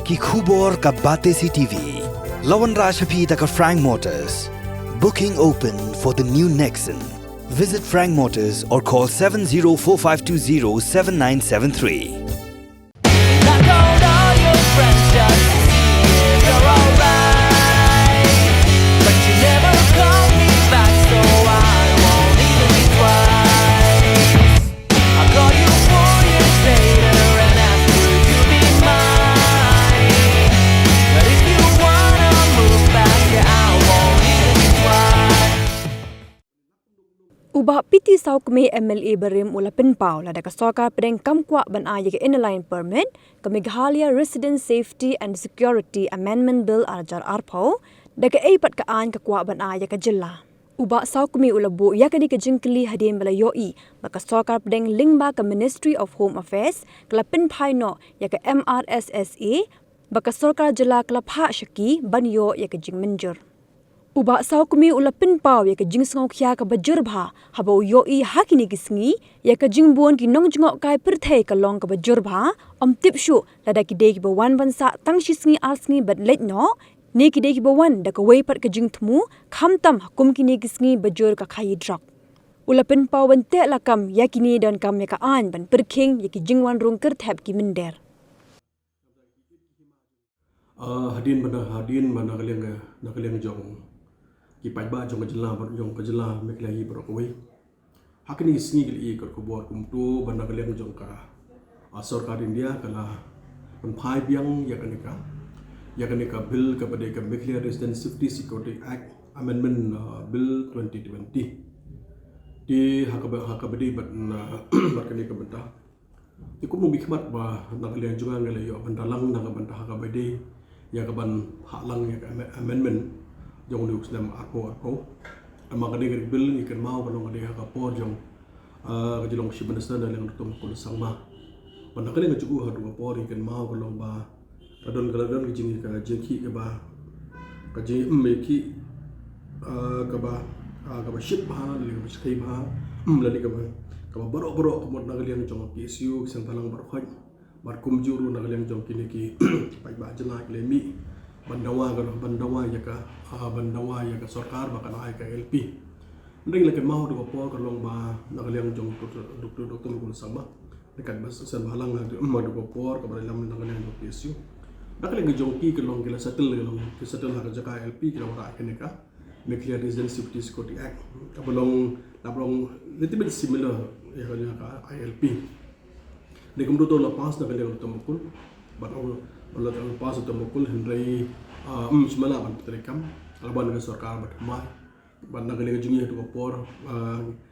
Ki khubor ka Bate CTV. Lawan Rashapi taka Frank Motors. Booking open for the new Nexon. Visit Frank Motors or call 7045207973. Ubah piti saukme MLA berim ula penpau lada kasokar pedeng kamkwa ban aye ke inline permit ke Meghalaya Resident Safety and Security Amendment Bill arjar arpau daga eipat ke an ke kwa ban aye ke jela. Ubah saukme ula bu yakani ke jingkli hadin bala yoi baka sokar pedeng lingba ke Ministry of Home Affairs kala penpai no ya ke MRSSA baka sokar jela kala pha syaki ban yo ya ke jing menjur. Ubah saukumi ula penpau ya ke jing sengau kya ke bajurba haba yoi hakini kisngi ya ke jing buon ki nong jengok kai perthai ke long ke bajurba om tipshu lada ki dei ki bawan bansa tang shisngi alsngi bat let no ne ki dei ki bawan da ke weipat ke jing temu khamtam hakum kini kisngi bajur ka khai drak ula penpau bente lakam yakini dan kam ya ka an ban perking ya ki jingwan rung kerthap ki mender hadin mana kalian jong kipai ba jong kejela meklahi berokoi hakini singi gili ikut kubuat kumtu banda kalian jong ka sorkar India kala menpai biang ya kanika bill kepada ke Meghalaya Resident Safety Security Act Amendment Bill 2020 di hakabadi bat kanika benda ikut membikmat ba nakalian juga ngelayo bandalang benda hakabadi ya kaban haklang ya amendment jong di usnam arpo ama kade bil ikan mau kalau kade hakapor jong kejilong shibandasta dalang tum kun sangma banda kade ngajuku hadu kapor ikan mau kalau ba kadon kijing ka jeki ke ba kaje meki ka ba ship ba li ka skai ba lali ka ba barok mod nagalian jong PSU sang talang barkhaj bar kumjuru nagalian jong kini ki pai ba jela klemi bandawa ya ka sarkar bakan ai ka LP ndeng leke mau do po ka long ba nagaliang jong doktor ngul sama dekat bas san halang na do do po ka balam nagaliang do PSU nagaliang jong ki ka long kila settle ha ka jaka LP kila wara ka neka Meghalaya Resident Safety Security Act ka belong little bit similar ya ka ILP dekum do lepas nagaliang do mukul Balat pas atau mukul Henry semala ban terekam alaban ke sarkar batmai ban nagale jungi tu por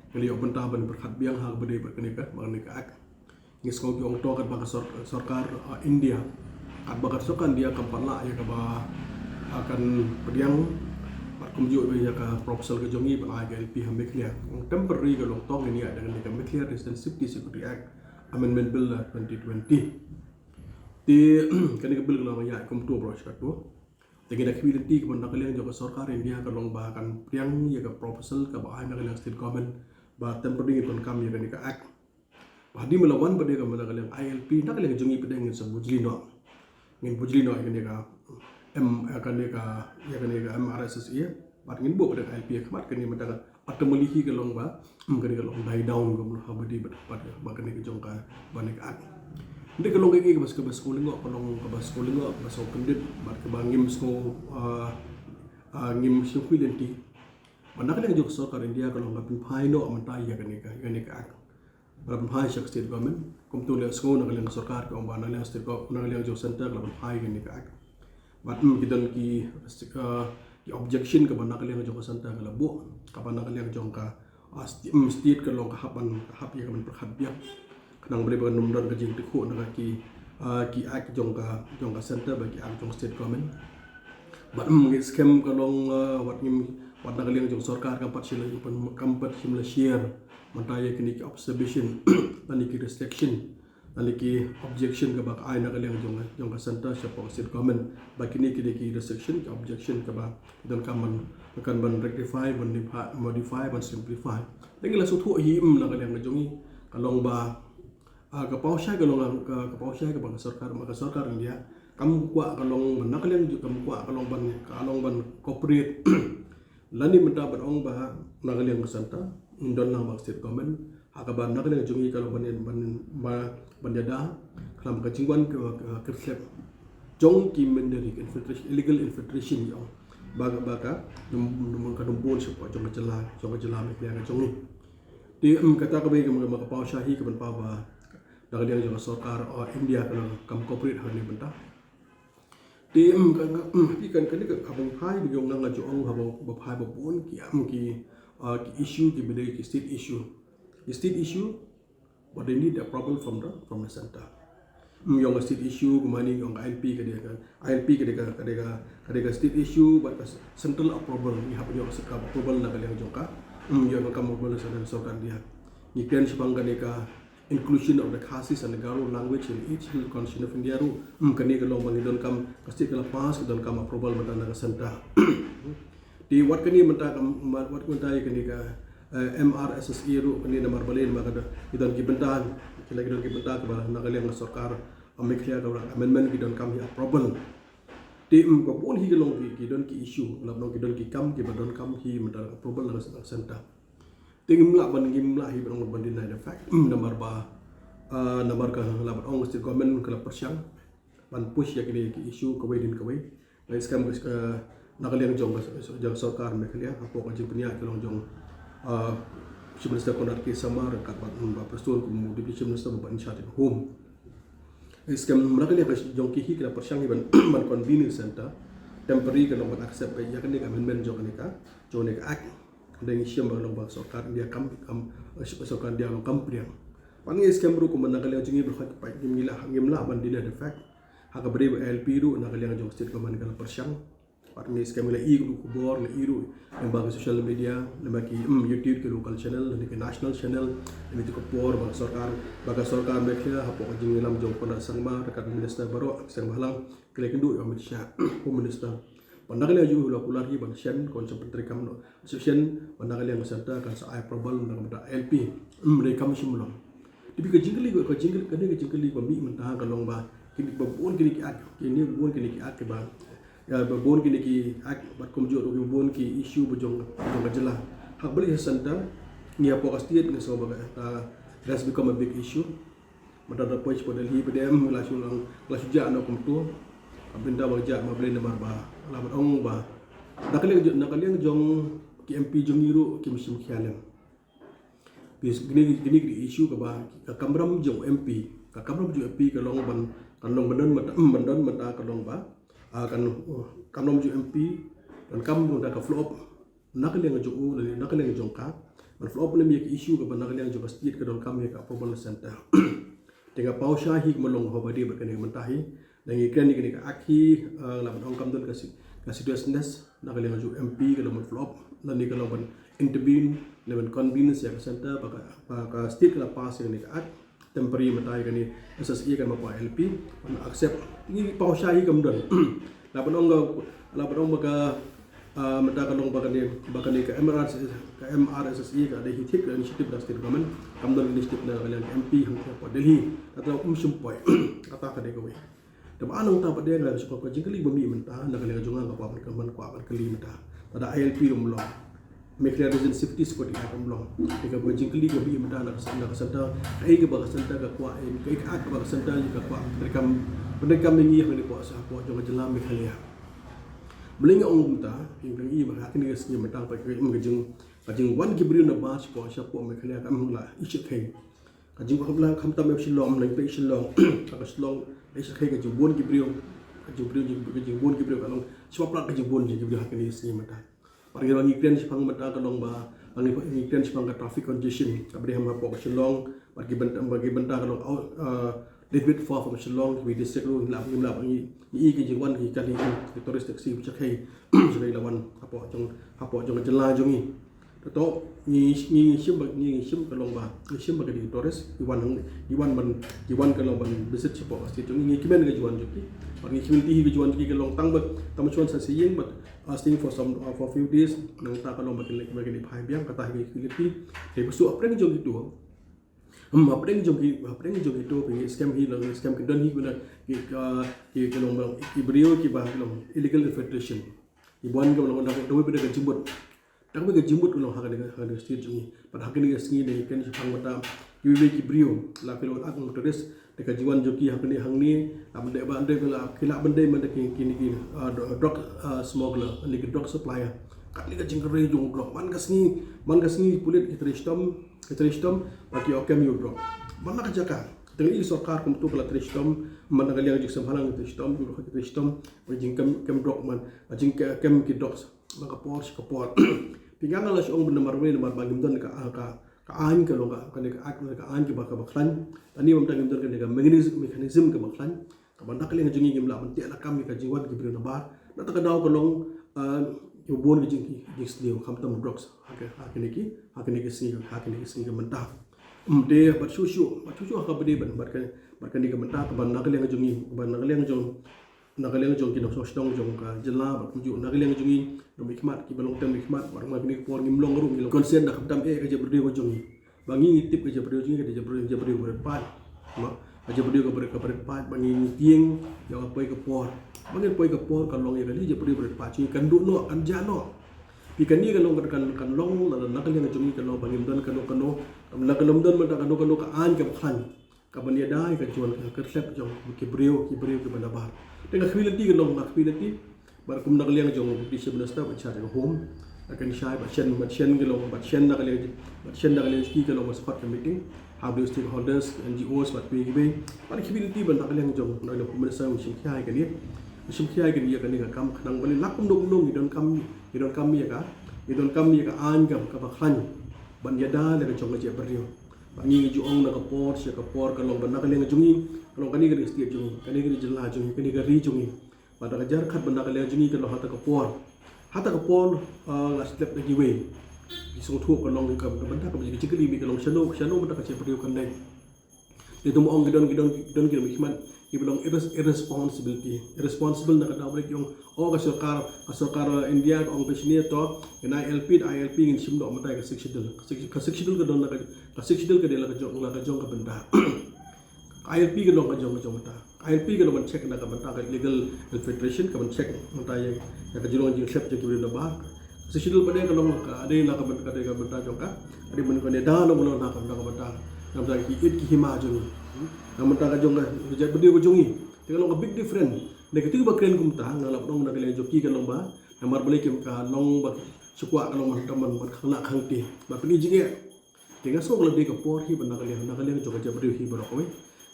kali obenta ban berkhat biang hal bede berkenika mengenika ak ngis ko ong to kat baka sarkar India at baka sokan dia kampala ya ka ba akan pediang bat kumju ya ka proposal ke jungi ban ILP Meghalaya temporary ke long tong ini ada dengan Meghalaya Resident Safety Security Act Amendment Bill 2020 di kini kebil kalau ya komtu bros katu tapi nak ability kepada kalian juga sarkar India kalau bahkan yang ya ke proposal ke bahaya kalian state government bah temporary itu kami ya kini ke act bahdi melawan pada kalian ILP nak kalian jungi pada ingin sebujlino kini ke kini ke MRSSA bah ingin buat pada ILP kemat kini mendapat atau melihi kalau bah kini kalau die down kalau habdi pada bahkan kini ke jongka banik act Hindi kalong kiki kabas kulingo kabas okendit bar kabangim sko ngim syukwilenti mana kali ngjuk sarkar India kalong kapin phaino amantai ya kanika ak bar phai shak state government kumtu le sko na kali sarkar ko bana le state ko na kali ngjuk center kalong phai kanika ak bat kidan ki objection ka bana kali ngjuk center kala bu kapana kali ngjuk ka state kalong kahapan kahap ya kaman perkhabya nang boleh bagan nomor ke jing tikuk nak ki ak jongka center bagi ak jong state government bat scam kalong wat nak kalian jong sarkar kampat sila share mantaya kini ki observation dan ki restriction dan ki objection ke bak ai nak kalian jong center siapa state government bagi ni ki restriction ki objection ke bak dan kaman akan ban rectify modify ban simplify dengan suatu him nak kalian jongi kalong ba kapau syai ke bang sarkar India kamu kuat kalong nak kalian juga kamu kuat kalong ban corporate lani menta ban ong ba nak kalian kesanta indon lang state government hakaban nak kalian jungi kalau ban jada kalam kacingwan ke jong ki menderi illegal infiltration yo baga nomor kadumpun support jong jela me kaya jong ni di kata ka bai ka pau shahi ka ban pa ba dak dia jong sarkar India kalau kam corporate hani benta di kan kan ka abang hai bi jong nang jong habang ba phai ba pun ki issue ki bidai ki state issue but they need approval from the center yung state issue kumani yung ILP kadeka state issue but central approval ni hap yung approval na kaliang jongka yung approval sa sokan dia ni kan sipang kadeka inclusion of the Khasis and the Garo language in each hill constitution of India ru kadeka long bangidon kam pasti kala pass don kam approval mata na center di what kani mata what kuntai kadeka MRSSE ru kani namar balin maka idon kibentan lagi don kibentan ke bala nakaliang sarkar Amerika ka amendment gidon kam hi approval ti ko pun hi gelong ki don ki issue lab no gidon ki kam ki badon kam hi mata approval na center tingimla ban gimla hi ban bandin na fact namar ba namar ka lab ong state government kala persyang ban push ya ki issue ka wedin ka we lai skam ka nakaliang jong sarkar Amerika apo ka jipnya kelong jong Chief Minister Konrad K. Samar kat ba persoal ku Deputy Minister ba insyaatif home skam mereka ni jong ki kena persyang ban convenience center temporary kalau buat accept ya kan ni amendment jong ni ka act dengan siam bang bang sarkar dia kam sarkar dia kam priang pangi skam ru ku menakali jong berhak pai ngimla ban dia the fact hak beri LP ru nakali jong state government kalau persyang pangi skam la ru ku bor la ru bang social media bagi YouTube ke local channel ke national channel ini tu por bang sarkar mereka hapo jing lam jong pona sangma rekat minister baru sang balang kele kendu yo Malaysia home minister pandakale ju la kulari ban shen konsep menteri kam no session pandakale yang serta kan sa approval nak mata LP mereka mesti mulong tapi ke jingli ba mi mentah kalong ba kini babon kini ki ak kini babon kini ki ak ke ba ya babon kini ki ak bat kom jo babon ki issue bojong jela hak beli center ni apa kastit ngi so ba has become a big issue mata da poch po Delhi pdm la sulang la suja no kom tu abinda ba ja ma beli namar ba la ba ong ba nakaliang jong ki MP jong iru ki musim khialam bis gini issue ka ba ka kamram jong MP ka long ban kan long bandon mata ka long ba kan kamram jong MP dan kam da ka flop nakaliang jong ka ban flop le mi issue ka ba nakaliang jong state ka don kam ka approval center tengah pau shahi melong hobadi berkene mentahi dan ikan ni ka akhi la ban kam don ka seriousness nakaliang jong MP ka don flop dan ni kalau ban intervene level convenience ya center ka state ka pass ni ka temporary matai ka ni SSE kan mapa LP accept ni pau shahi kam don la ban ka mata kalong bakani ka MRSSE ka ada hitik ka initiative da state government kam don initiative na kalian MP hang pa Delhi atau sumpoi kata ka de gawe da anong ta pa de la supa ko jingli bami menta na kalian jonga ka pa man ko kali menta tada ILP rum lo make region safety security kam lo ka ko jingli ka bi menta na kasanta ai ka ba kasanta ka kwa ai ka ba kasanta ka kwa mereka mengi ni ko sa ko jonga jelam me khalia Belinga ong ta king i ba hakin ni sni matang pa ke kajing wan gibriu na ba po sha po me khale kam la ichi khai kajing ko la kham ta me shilom lang pe shilom ka shilom e sha khai kajing bon gibriu kajing bon gibriu kalong swa plat kajing bon gibriu hakin ni sni mata pargi rangi kren sipang mata kalong ba angi kren sipang ka traffic congestion kabri ham po shilong bagi benta kalong little bit far from Shillong we district ru la ngi ki jingwan ki kali ki tourist taxi bi chakai jai lawan apo jong jela jongi to ni shim kalong ba shim ba ki tourist iwan kalong ban visit chipo asti jongi ngi kimen ga juan joki bagi kimen ti bi juan joki kalong tang ba chuan sa siyeng but asking for few days nang ta kalong ba ki phai biang kata ki lipi he busu apreng jong itu Apa yang jong itu pergi scam kedon hi guna ki long bang ki brio ki bah long illegal infiltration ibuan ke long dak doi pada jimbut tak be jimbut long hakan state jungi pada hakan ni singi ni kan pang mata ki brio la ke long akong terus dekat jiwan joki hakan ni hang ni benda benda bela khilaf benda benda ki drug smuggler ni drug supplier kat ni ka jingkere jong blok man kasni pulit Tristom bagi okam Europe. Mana kerjakan? Dengan ini sorkar kumtu kalau Tristom mana kali yang jiksa halang Tristom bagi kem drop man bagi kem kidox maka Porsche kapor. Pinggang kalau seorang benar nomor bagi mendon ka an kalau ka an ke baka baklan. Tani memang mendon ka mekanisme ke baklan. Kabanda kali yang jengi gemla mentik lah kami ka jiwan ke beri nabar. Nak tak daw kalong Yobon gijing dia kamtam drugs hakini singi ke mentah de bersusu ka bede barkan ni ke mentah ban nakal yang jong kino sosdong jong ka jela berkuju nakal yang jongi no hikmat ki balong tem hikmat barang magni por ngimlong rum ngilong konsen dak kamtam ka jaberde ko jongi bangi tip ka jaberde jongi ka jaberde berpat aja berdua ke berpat bangi tieng yang apa ke por bangi poi ke por kan long ya kali je berdua berpat ci kan duk no kan jano ikan ni kalau kan long nak yang jumi kalau bangi mdan kan nak don menda kan ka an ke khan ka ban ya dai ka jual ka sep jong ki brio ke banabar dengan khwilati kan long khwilati bar kum nak liang jong di sebenasta baca ke home akan syai batchen ke long batchen nak liang ki kalau masuk ke meeting how do stakeholders NGOs wat PGB pada khwilati ban nak liang jong nak pemerintah musim khai kan ni kan kam khnang bali lakum dong idon kami ya ka an ka bakhan ban yada le ka jong je brio bangi ju ong na ka por ka long ban nak liang jongi kalau kani ka state jongi kani ka jela jongi kani ka ri jongi pada kejar khat ban nak liang jongi ka lo hata ka por la step lagi we isong thu ka long ka ban ka ji chikli mi ka long shano ban ka che brio kan dai itu mo ong gidon hikmat ibulong irresponsible na kada break yung ka sarkar India ong pesini to na ILP ngin simdo matay ka sectional ka don ka dela ka jong ka benda ILP ka don ka jong mata ILP ka don check na ka benda ka legal infiltration ka check matay ya ka jilong jing chef jeng na ba sectional pa ka don ka ade na ka benda jong ka ade man ko ne da no mo na ka benda nam ta ki hima jong namun tak kajong ka jadi berdua kajungi kalau big different negatif bakren kumta ngalap dong nak kalian joki kalau ba namar balik ka long ba sukwa kalau teman kena khangti ba pini jinge dengan so kalau dia ke por hi bana kalian joga berdua hi barokowe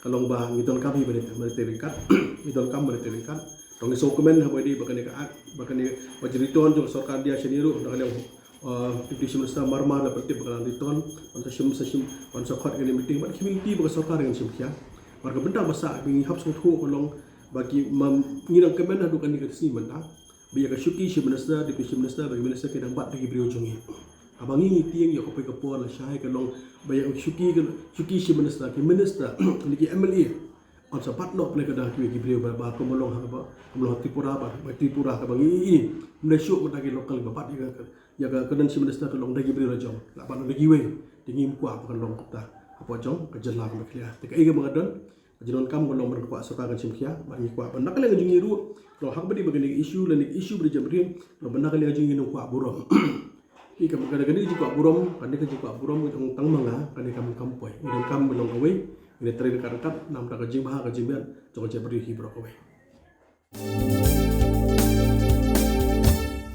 kalau ba ngidon kami berterikat ngidon kam berterikat dong so komen ha badi bakane bajriton jong sarkar dia seniru nak kalian Deputy Minister Marmar la pertib bakalan riton pansa khot ini meeting bat community baka sarkar dengan simkia warga benda basa bingi hap song thu kolong bagi ngirang kemen adu kan dikat sini mentang biya ka syuki si minister deputy minister bagi minister ke dambat lagi brio jongi abangi tieng ya kopai kapor la syai kalong baya syuki si minister lagi MLA on sapat no pne kada ki brio ba ko molong ha ba molong Tripura ka bangi Malaysia ko lagi lokal bapat ya ka kedan si minister kalong lagi brio jong la ban lagi we dingim ku apa kalong kita apa jong ka jela ka klia te ka mga don jinon kam kalong mer ku asaka kan simkia bangi ku apa nak le jungi ru lo hak badi bagani issue beri jabrin lo benak le jungi no ku burom ika kada ji ku burom kan ka ji ku burom jong tang manga kan kam kampoi idon kam belong kawe ini terakhir kata nam tak kajing bah kajing biar jong jabri hi bro kawe